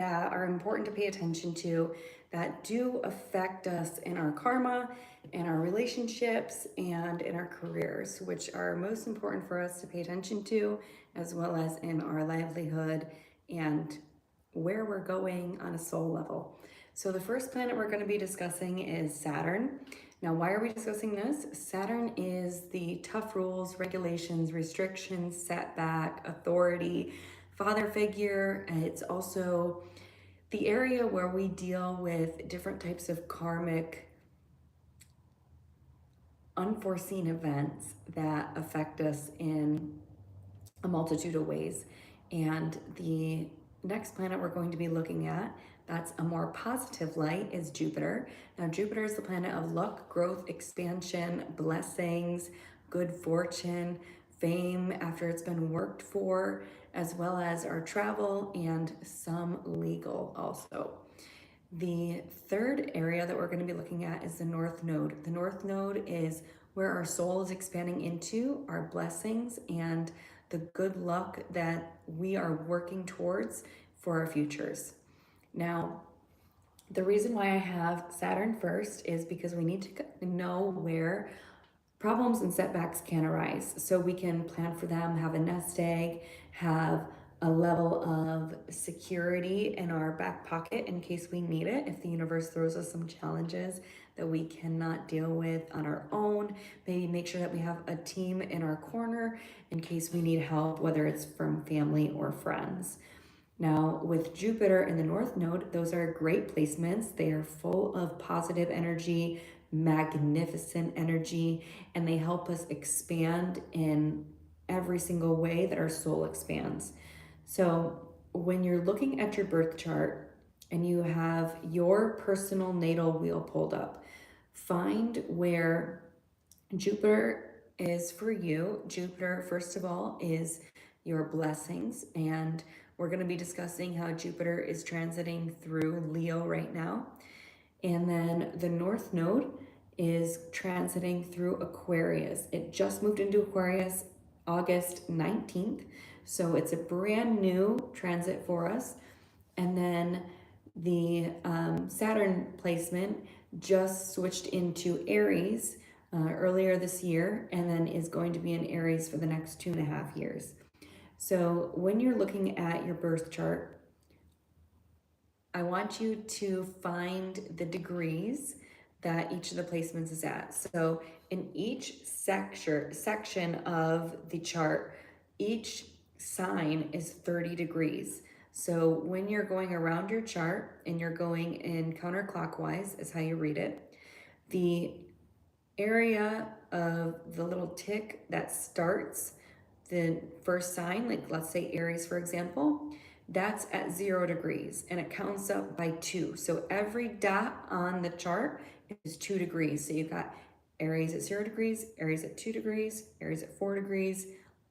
that are important to pay attention to that do affect us in our karma, in our relationships, and in our careers, which are most important for us to pay attention to, as well as in our livelihood and where we're going on a soul level. So, the first planet we're going to be discussing is Saturn. Now, why are we discussing this? Saturn is the tough rules, regulations, restrictions, setback, authority, father figure. It's also the area where we deal with different types of karmic, unforeseen events that affect us in a multitude of ways. And the next planet we're going to be looking at, that's a more positive light, is Jupiter. Now, Jupiter is the planet of luck, growth, expansion, blessings, good fortune, fame after it's been worked for, as well as our travel and some legal also. The third area that we're going to be looking at is the North Node. The North Node is where our soul is expanding into, our blessings, and the good luck that we are working towards for our futures. Now, the reason why I have Saturn first is because we need to know where problems and setbacks can arise so we can plan for them, have a nest egg, have a level of security in our back pocket in case we need it. If the universe throws us some challenges that we cannot deal with on our own, maybe make sure that we have a team in our corner in case we need help, whether it's from family or friends. Now, with Jupiter in the North Node, those are great placements. They are full of positive energy, magnificent energy, and they help us expand in every single way that our soul expands. So, when you're looking at your birth chart and you have your personal natal wheel pulled up, find where Jupiter is for you. Jupiter, first of all, is your blessings, and we're going to be discussing how Jupiter is transiting through Leo right now. And then the North Node is transiting through Aquarius. It just moved into Aquarius August 19th. So it's a brand new transit for us. And then the Saturn placement just switched into Aries earlier this year, and then is going to be in Aries for the next 2.5 years. So when you're looking at your birth chart, I want you to find the degrees that each of the placements is at. So in each section of the chart, each sign is 30 degrees. So when you're going around your chart and you're going in counterclockwise is how you read it, the area of the little tick that starts the first sign, like let's say Aries, for example, that's at 0 degrees and it counts up by 2. So every dot on the chart is 2 degrees. So you've got Aries at 0 degrees, Aries at 2 degrees, Aries at 4 degrees,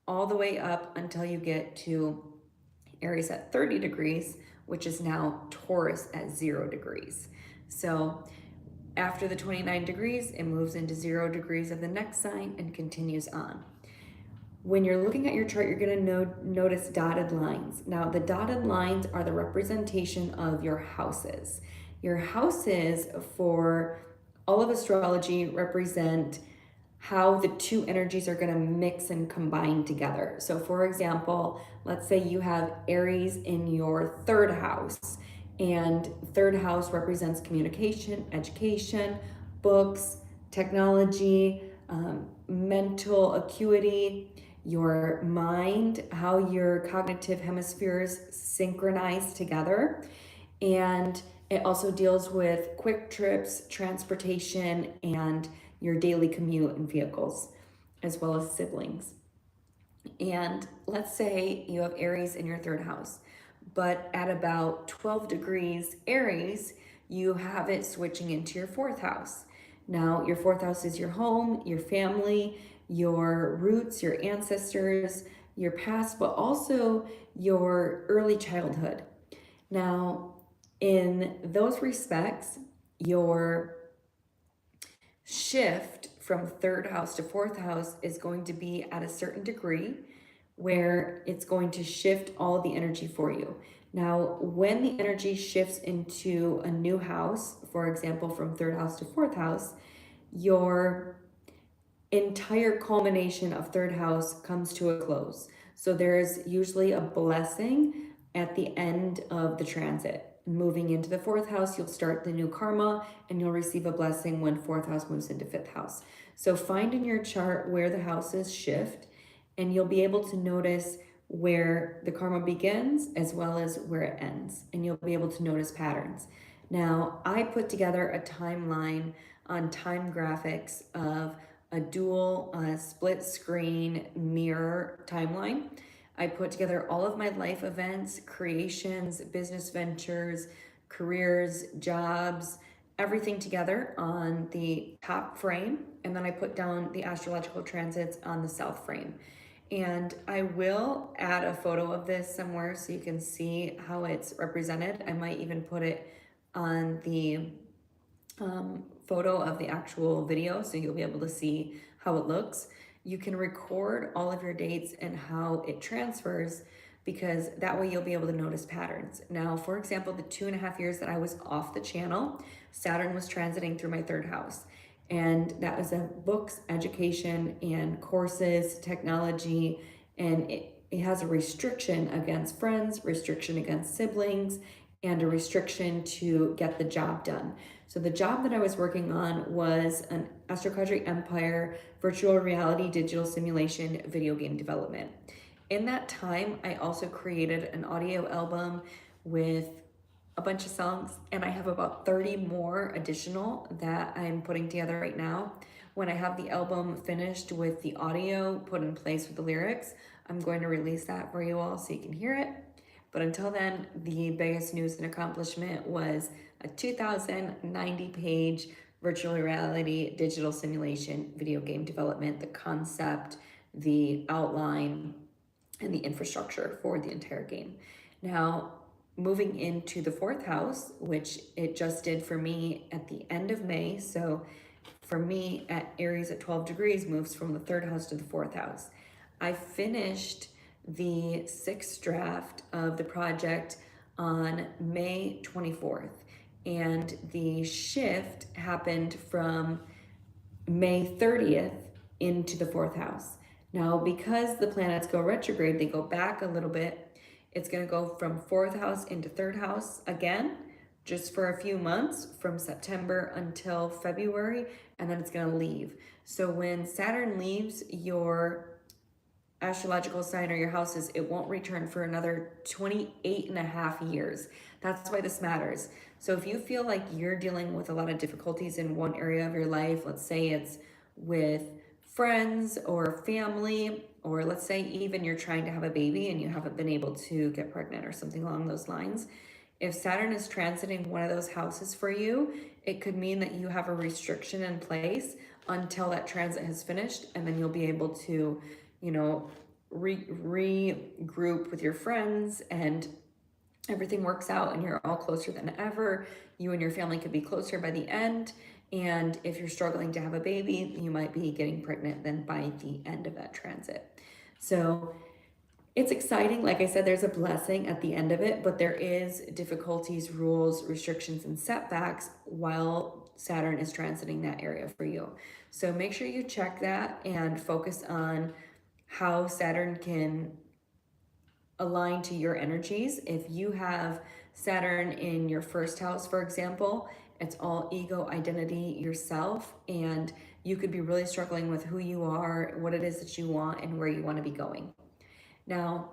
all the way up until you get to Aries at 30 degrees, which is now Taurus at 0 degrees. So after the 29 degrees, it moves into 0 degrees of the next sign and continues on. When you're looking at your chart, you're going to notice dotted lines. Now, the dotted lines are the representation of your houses. Your houses for all of astrology represent how the two energies are going to mix and combine together. So, for example, let's say you have Aries in your third house, and third house represents communication, education, books, technology, mental acuity, your mind, how your cognitive hemispheres synchronize together. And it also deals with quick trips, transportation, and your daily commute and vehicles, as well as siblings. And let's say you have Aries in your third house, but at about 12 degrees Aries, you have it switching into your fourth house. Now, your fourth house is your home, your family, your roots, your ancestors, your past, but also your early childhood. Now, in those respects, your shift from third house to fourth house is going to be at a certain degree where it's going to shift all the energy for you. Now, when the energy shifts into a new house, for example, from third house to fourth house, your entire culmination of third house comes to a close. So there's usually a blessing at the end of the transit. Moving into the fourth house, you'll start the new karma and you'll receive a blessing when fourth house moves into fifth house. So find in your chart where the houses shift, and you'll be able to notice where the karma begins as well as where it ends. And you'll be able to notice patterns. Now, I put together a timeline on Time Graphics of a dual split screen mirror timeline. I put together all of my life events, creations, business ventures, careers, jobs, everything together on the top frame. And then I put down the astrological transits on the south frame. And I will add a photo of this somewhere so you can see how it's represented. I might even put it on the photo of the actual video so you'll be able to see how it looks. You can record all of your dates and how it transfers, because that way you'll be able to notice patterns. Now, for example, the 2.5 years that I was off the channel, Saturn was transiting through my third house. And that was a books, education, and courses, technology, and it has a restriction against friends, restriction against siblings, and a restriction to get the job done. So the job that I was working on was an Astrocadre Empire virtual reality digital simulation video game development. In that time, I also created an audio album with a bunch of songs, and I have about 30 more additional that I'm putting together right now. When I have the album finished with the audio put in place with the lyrics, I'm going to release that for you all so you can hear it. But until then, the biggest news and accomplishment was a 2,090 page virtual reality digital simulation video game development, the concept, the outline, and the infrastructure for the entire game. Now, moving into the fourth house, which it just did for me at the end of May. So for me, at Aries at 12 degrees moves from the third house to the fourth house. I finished the 6th draft of the project on May 24th. And the shift happened from May 30th into the fourth house. Now, because the planets go retrograde, they go back a little bit. It's going to go from fourth house into third house again, just for a few months from September until February, and then it's going to leave. So when Saturn leaves your astrological sign or your houses, it won't return for another 28.5 years. That's why this matters. So if you feel like you're dealing with a lot of difficulties in one area of your life, let's say it's with friends or family, or let's say even you're trying to have a baby and you haven't been able to get pregnant or something along those lines, if Saturn is transiting one of those houses for you, it could mean that you have a restriction in place until that transit has finished, and then you'll be able to, you know, regroup with your friends and everything works out and you're all closer than ever. You and your family could be closer by the end. And if you're struggling to have a baby, you might be getting pregnant then by the end of that transit. So it's exciting. Like I said, there's a blessing at the end of it, but there is difficulties, rules, restrictions, and setbacks while Saturn is transiting that area for you. So make sure you check that and focus on how Saturn can align to your energies. If you have Saturn in your first house, for example, it's all ego, identity, yourself, and you could be really struggling with who you are, what it is that you want, and where you want to be going. Now,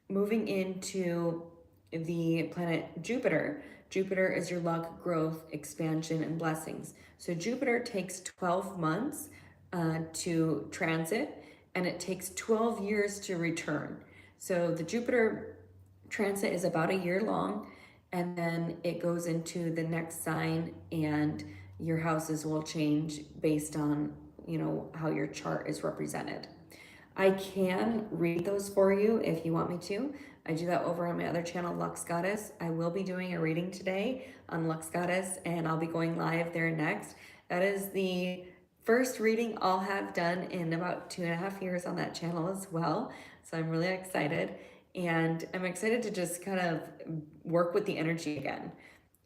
moving into the planet Jupiter, Jupiter is your luck, growth, expansion, and blessings. So Jupiter takes 12 months to transit, and it takes 12 years to return. So the Jupiter transit is about a year long, and then it goes into the next sign, and your houses will change based on, you know, how your chart is represented. I can read those for you if you want me to. I do that over on my other channel, Lux Goddess. I will be doing a reading today on Lux Goddess, and I'll be going live there next. That is the first reading I'll have done in about 2.5 years on that channel as well. So I'm really excited. And I'm excited to just kind of work with the energy again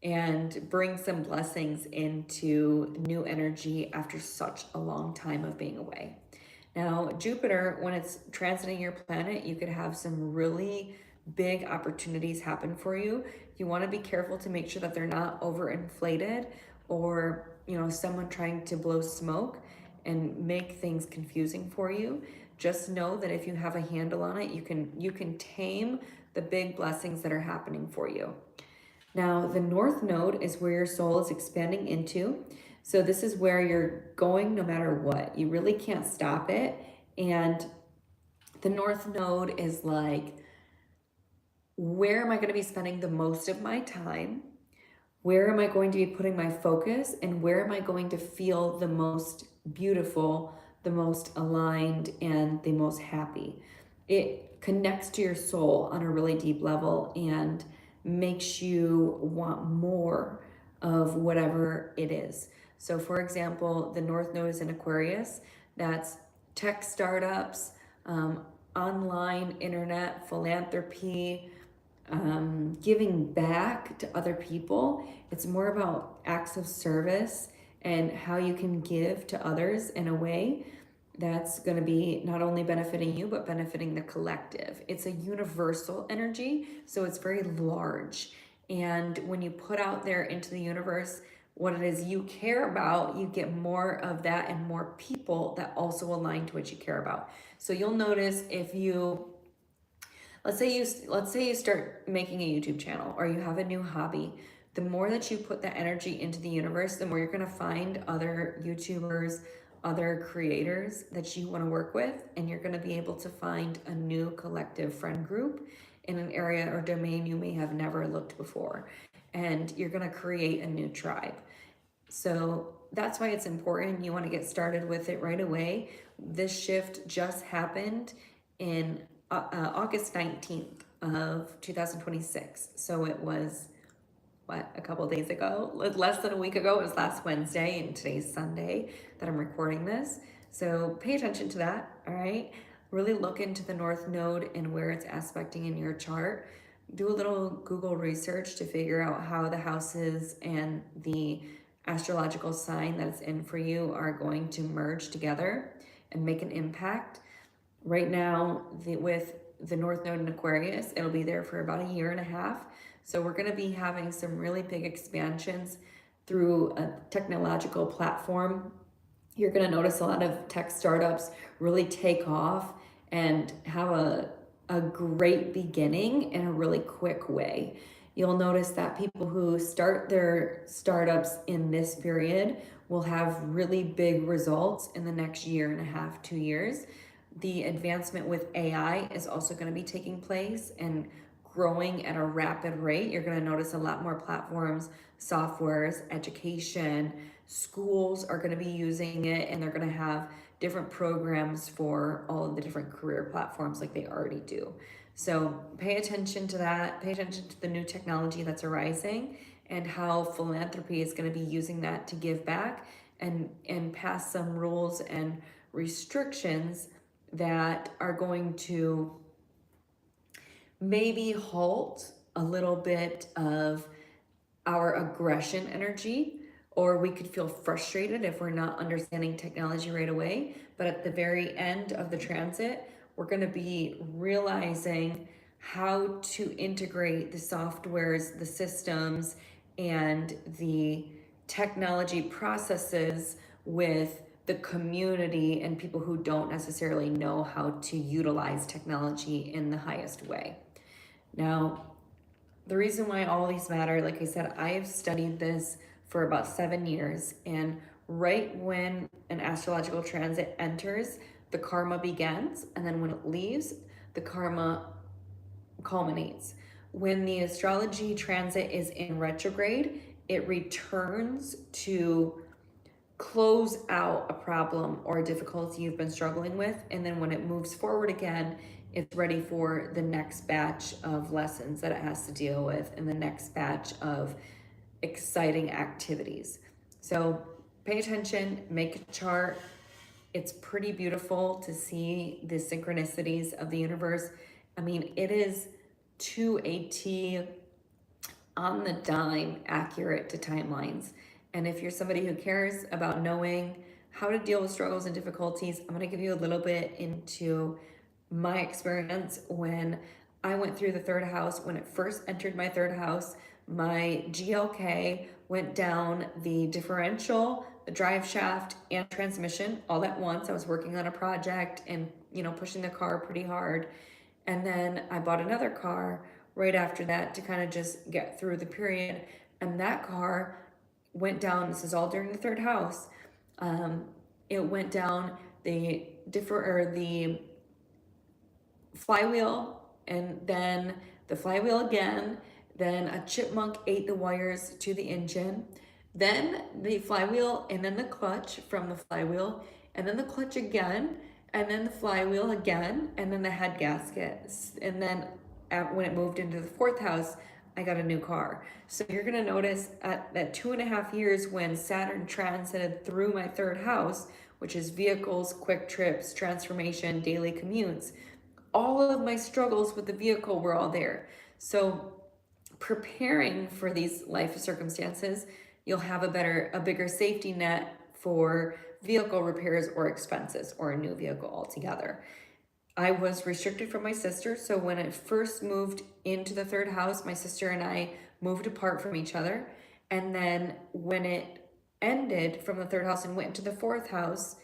and bring some blessings into new energy after such a long time of being away. Now, Jupiter, when it's transiting your planet, you could have some really big opportunities happen for you. You want to be careful to make sure that they're not overinflated, or, someone trying to blow smoke and make things confusing for you. Just know that if you have a handle on it, you can tame the big blessings that are happening for you. Now, the North Node is where your soul is expanding into. So this is where you're going no matter what. You really can't stop it. And the North Node is like, where am I going to be spending the most of my time? Where am I going to be putting my focus? And where am I going to feel the most beautiful, the most aligned, and the most happy? It connects to your soul on a really deep level and makes you want more of whatever it is. So, for example, the North Node is in Aquarius. That's tech startups, online internet, philanthropy, giving back to other people. It's more about acts of service and how you can give to others in a way that's going to be not only benefiting you, but benefiting the collective. It's a universal energy, so it's very large. And when you put out there into the universe what it is you care about, you get more of that and more people that also align to what you care about. So you'll notice if you let's say you start making a YouTube channel, or you have a new hobby. The more that you put that energy into the universe, the more you're going to find other YouTubers, other creators that you want to work with, and you're going to be able to find a new collective friend group in an area or domain you may have never looked before, and you're going to create a new tribe. So that's why it's important. You want to get started with it right away. This shift just happened in August 19th of 2026. So it was, a couple of days ago, less than a week ago. It was last Wednesday, and today's Sunday that I'm recording this. So pay attention to that, all right? Really look into the North Node and where it's aspecting in your chart. Do a little Google research to figure out how the houses and the astrological sign that it's in for you are going to merge together and make an impact. Right now, with the North Node in Aquarius, it'll be there for about a year and a half. So we're going to be having some really big expansions through a technological platform. You're going to notice a lot of tech startups really take off and have a great beginning in a really quick way. You'll notice that people who start their startups in this period will have really big results in the next year and a half, 2 years. The advancement with AI is also going to be taking place and growing at a rapid rate. You're going to notice a lot more platforms, softwares, education, schools are going to be using it, and they're going to have different programs for all of the different career platforms like they already do. So pay attention to that. Pay attention to the new technology that's arising and how philanthropy is going to be using that to give back and pass some rules and restrictions that are going to maybe halt a little bit of our aggression energy, or we could feel frustrated if we're not understanding technology right away. But at the very end of the transit, we're going to be realizing how to integrate the softwares, the systems, and the technology processes with the community and people who don't necessarily know how to utilize technology in the highest way. Now, the reason why all these matter, like I said, I've studied this for about 7 years, and right when an astrological transit enters, the karma begins, and then when it leaves, the karma culminates. When the astrology transit is in retrograde, it returns to close out a problem or a difficulty you've been struggling with, and then when it moves forward again, it's ready for the next batch of lessons that it has to deal with and the next batch of exciting activities. So pay attention, make a chart. It's pretty beautiful to see the synchronicities of the universe I mean, it is to a T, on the dime, accurate to timelines. And if you're somebody who cares about knowing how to deal with struggles and difficulties, I'm going to give you a little bit into my experience when I went through the third house. When it first entered my third house, my GLK went down the differential, the drive shaft, and transmission all at once. I was working on a project and, pushing the car pretty hard. And then I bought another car right after that to kind of just get through the period. And that car went down. This is all during the third house. It went down the flywheel, and then the flywheel again. Then a chipmunk ate the wires to the engine. Then the flywheel, and then the clutch from the flywheel, and then the clutch again, and then the flywheel again, and then the head gasket. And then when it moved into the fourth house, I got a new car. So you're gonna notice at that 2.5 years when Saturn transited through my third house, which is vehicles, quick trips, transformation, daily commutes, all of my struggles with the vehicle were all there. So preparing for these life circumstances, you'll have a bigger safety net for vehicle repairs or expenses or a new vehicle altogether. I was restricted from my sister, so when I first moved into the third house, my sister and I moved apart from each other. And then when it ended from the third house and went into the fourth house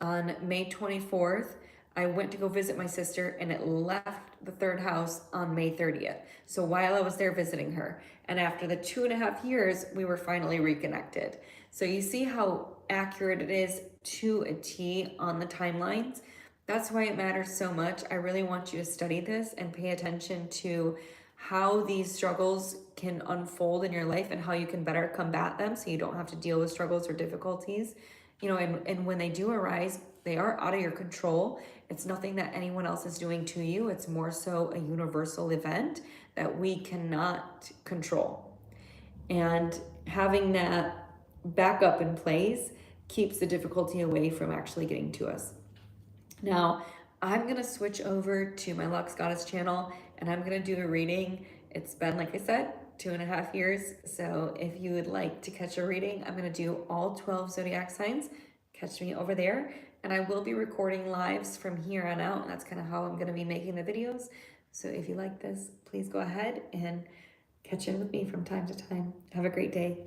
on May 24th, I went to go visit my sister, and it left the third house on May 30th. So while I was there visiting her, and after the 2.5 years, we were finally reconnected. So you see how accurate it is to a T on the timelines. That's why it matters so much. I really want you to study this and pay attention to how these struggles can unfold in your life and how you can better combat them so you don't have to deal with struggles or difficulties. And when they do arise, they are out of your control. It's nothing that anyone else is doing to you. It's more so a universal event that we cannot control. And having that backup in place keeps the difficulty away from actually getting to us. Now, I'm going to switch over to my Lux Goddess channel, and I'm going to do a reading. It's been, like I said, 2.5 years. So if you would like to catch a reading, I'm going to do all 12 zodiac signs. Catch me over there. And I will be recording lives from here on out. That's kind of how I'm going to be making the videos. So if you like this, please go ahead and catch in with me from time to time. Have a great day.